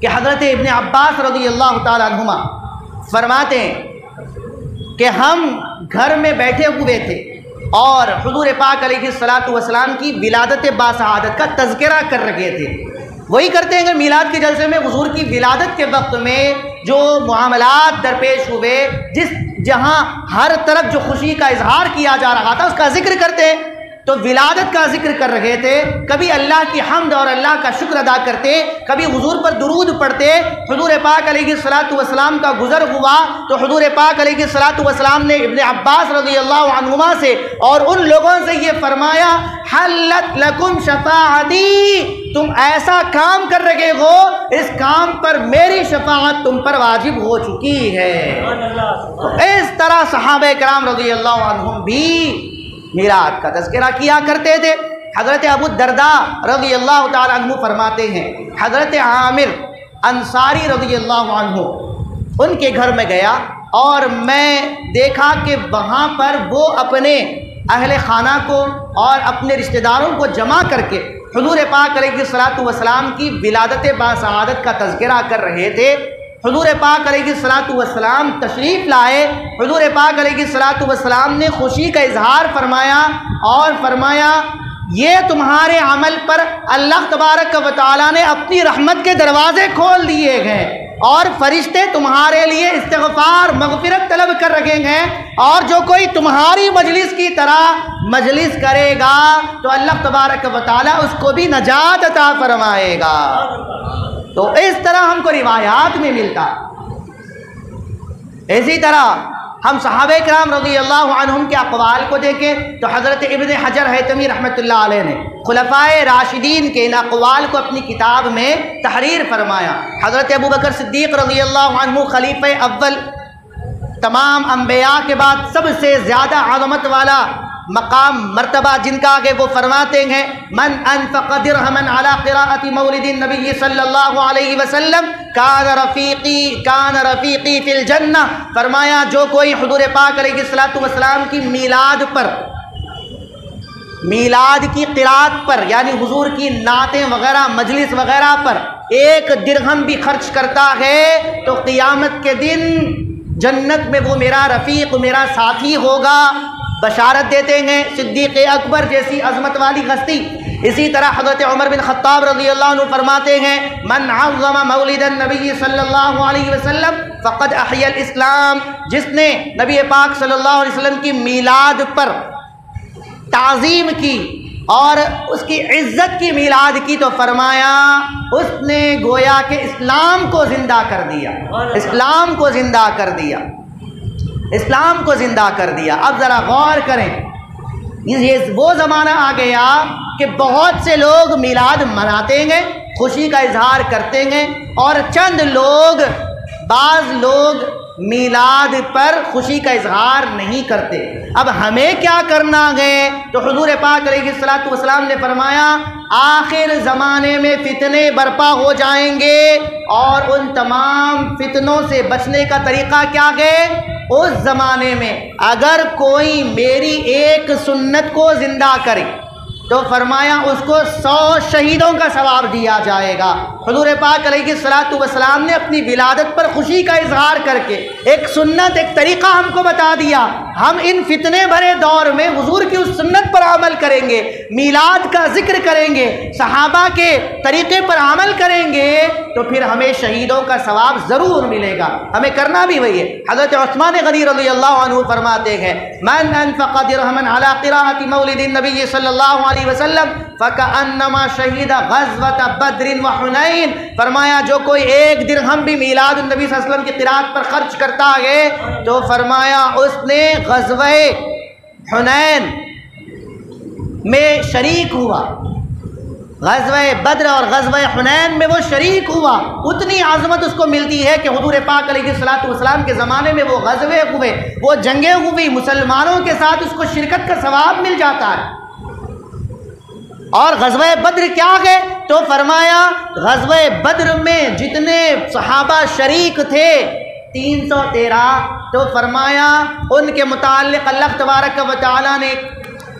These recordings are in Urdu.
کہ حضرت ابن عباس رضی اللہ تعالیٰ عنہما فرماتے ہیں کہ ہم گھر میں بیٹھے ہوئے تھے اور حضور پاک علیہ الصلاۃ والسلام کی ولادت باسعادت کا تذکرہ کر رہے تھے۔ وہی کرتے ہیں کہ میلاد کے جلسے میں حضور کی ولادت کے وقت میں جو معاملات درپیش ہوئے، جہاں ہر طرف جو خوشی کا اظہار کیا جا رہا تھا اس کا ذکر کرتے ہیں۔ تو ولادت کا ذکر کر رہے تھے، کبھی اللہ کی حمد اور اللہ کا شکر ادا کرتے، کبھی حضور پر درود پڑھتے۔ حضور پاک علیہ الصلاۃ والسلام کا گزر ہوا تو حضور پاک علیہ الصلاۃ والسلام نے ابن عباس رضی اللہ عنہما سے اور ان لوگوں سے یہ فرمایا، حلت لکم شفاعتی، تم ایسا کام کر رہے ہو، اس کام پر میری شفاعت تم پر واجب ہو چکی ہے۔ تو اس طرح صحابہ کرام رضی اللہ عنہم بھی میلاد کا تذکرہ کیا کرتے تھے۔ حضرت ابو الدرداء رضی اللہ تعالیٰ عنہ فرماتے ہیں، حضرت عامر انصاری رضی اللہ عنہ ان کے گھر میں گیا اور میں دیکھا کہ وہاں پر وہ اپنے اہل خانہ کو اور اپنے رشتہ داروں کو جمع کر کے حضور پاک علیہ الصلاۃ والسلام کی ولادت باسعادت کا تذکرہ کر رہے تھے۔ حضور پاک علیہ الصلاۃ والسلام تشریف لائے، حضور پاک علیہ الصلاۃ والسلام نے خوشی کا اظہار فرمایا اور فرمایا، یہ تمہارے عمل پر اللہ تبارک و تعالیٰ نے اپنی رحمت کے دروازے کھول دیے ہیں اور فرشتے تمہارے لیے استغفار مغفرت طلب کر رکھے ہیں، اور جو کوئی تمہاری مجلس کی طرح مجلس کرے گا تو اللہ تبارک و تعالیٰ اس کو بھی نجات عطا فرمائے گا۔ تو اس طرح ہم کو روایات میں ملتا۔ اسی طرح ہم صحابہ کرام رضی اللہ عنہم کے اقوال کو دیکھیں تو حضرت ابن حجر حیتمی رحمۃ اللہ علیہ نے خلفائے راشدین کے ان اقوال کو اپنی کتاب میں تحریر فرمایا۔ حضرت ابوبکر صدیق رضی اللہ عنہ خلیفہ اول، تمام انبیاء کے بعد سب سے زیادہ عظمت والا مقام مرتبہ جن کا آگے وہ فرماتے ہیں، من انفق درہما علی قراءۃ مولد النبی صلی اللہ علیہ وسلم کان رفیقی فی الجنہ۔ فرمایا جو کوئی حضور پاک علیہ الصلوۃ والسلام کی میلاد کی قرات پر، یعنی حضور کی نعتیں وغیرہ مجلس وغیرہ پر 1 درہم بھی خرچ کرتا ہے تو قیامت کے دن جنت میں وہ میرا رفیق، میرا ساتھی ہوگا۔ بشارت دیتے ہیں صدیق اکبر جیسی عظمت والی ہستی۔ اسی طرح حضرت عمر بن خطاب رضی اللہ عنہ فرماتے ہیں، من عظم مولد النبی صلی اللہ علیہ وسلم فقد احیا الاسلام، جس نے نبی پاک صلی اللہ علیہ وسلم کی میلاد پر تعظیم کی اور اس کی عزت کی میلاد کی تو فرمایا اس نے گویا کہ اسلام کو زندہ کر دیا، اسلام کو زندہ کر دیا، اسلام کو زندہ کر دیا۔ اب ذرا غور کریں، یہ وہ زمانہ آ گیا کہ بہت سے لوگ میلاد مناتے ہیں، خوشی کا اظہار کرتے ہیں، اور چند لوگ، بعض لوگ میلاد پر خوشی کا اظہار نہیں کرتے۔ اب ہمیں کیا کرنا ہے؟ تو حضور پاک علیہ الصلوۃ والسلام نے فرمایا آخر زمانے میں فتنے برپا ہو جائیں گے، اور ان تمام فتنوں سے بچنے کا طریقہ کیا ہے؟ اس زمانے میں اگر کوئی میری ایک سنت کو زندہ کرے تو فرمایا اس کو 100 شہیدوں کا ثواب دیا جائے گا۔ حضور پاک علیہ الصلوۃ والسلام نے اپنی ولادت پر خوشی کا اظہار کر کے ایک سنت، ایک طریقہ ہم کو بتا دیا۔ ہم ان فتنے بھرے دور میں حضور کی اس سنت پر عمل کریں گے، میلاد کا ذکر کریں گے، صحابہ کے طریقے پر عمل کریں گے تو پھر ہمیں شہیدوں کا ثواب ضرور ملے گا۔ ہمیں کرنا بھی وہی ہے۔ حضرت عثمان غنی رضی اللہ عنہ فرماتے ہیں، من انفق درہما علی قراءۃ مولد النبی صلی اللہ علیہ وسلم فکأنما شہید غزوۃ بدر وحنین۔ فرمایا جو کوئی 1 درہم بھی میلاد النبی صلی اللہ علیہ وسلم کی قرات پر خرچ کرتا ہے تو فرمایا اس نے غزوہ حنین میں شریک ہوا، غزوہ بدر اور غزوہ حنین میں وہ شریک ہوا۔ اتنی عظمت اس کو ملتی ہے کہ حضور پاک علیہ الصلوۃ والسلام کے زمانے میں وہ غزوے ہوئے، وہ جنگیں ہوئی، مسلمانوں کے ساتھ اس کو شرکت کا ثواب مل جاتا ہے۔ اور غزوہ بدر کیا ہے؟ تو فرمایا غزوہ بدر میں جتنے صحابہ شریک تھے 313، تو فرمایا ان کے متعلق اللہ تبارک و تعالیٰ نے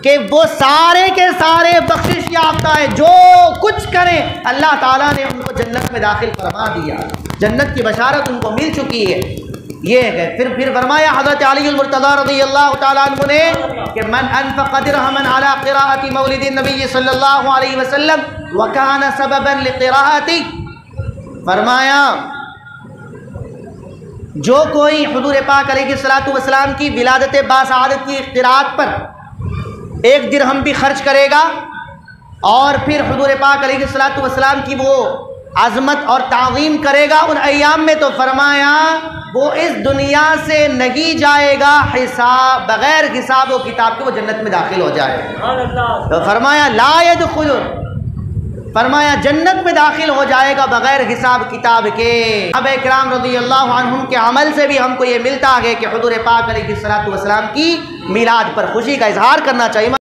کہ وہ سارے کے سارے بخشش یافتہ ہیں، جو کچھ کریں اللہ تعالیٰ نے ان کو جنت میں داخل فرما دیا، جنت کی بشارت ان کو مل چکی ہے۔ یہ ہے پھر فرمایا حضرت علی المرتضیٰ رضی اللہ تعالیٰ عنہ نے کہ من انفق درہما علی قراءۃ مولد النبی صلی اللہ علیہ وسلم وکان سببا لقراءتی، فرمایا جو کوئی حضور پاک علیہ الصلوۃ والسلام کی ولادت باسعادت کی قراءت پر 1 درہم بھی خرچ کرے گا اور پھر حضور پاک علیہ الصلوۃ والسلام کی وہ عظمت اور تعظیم کرے گا ان ایام میں، تو فرمایا وہ اس دنیا سے نہیں جائے گا بغیر حساب و کتاب کے وہ جنت میں داخل ہو جائے گا۔ تو فرمایا لا يدخل، فرمایا جنت میں داخل ہو جائے گا بغیر حساب کتاب کے۔ صحابہ کرام رضی اللہ عنہم کے عمل سے بھی ہم کو یہ ملتا ہے کہ حضور پاک علیہ الصلوۃ والسلام کی میلاد پر خوشی کا اظہار کرنا چاہیے۔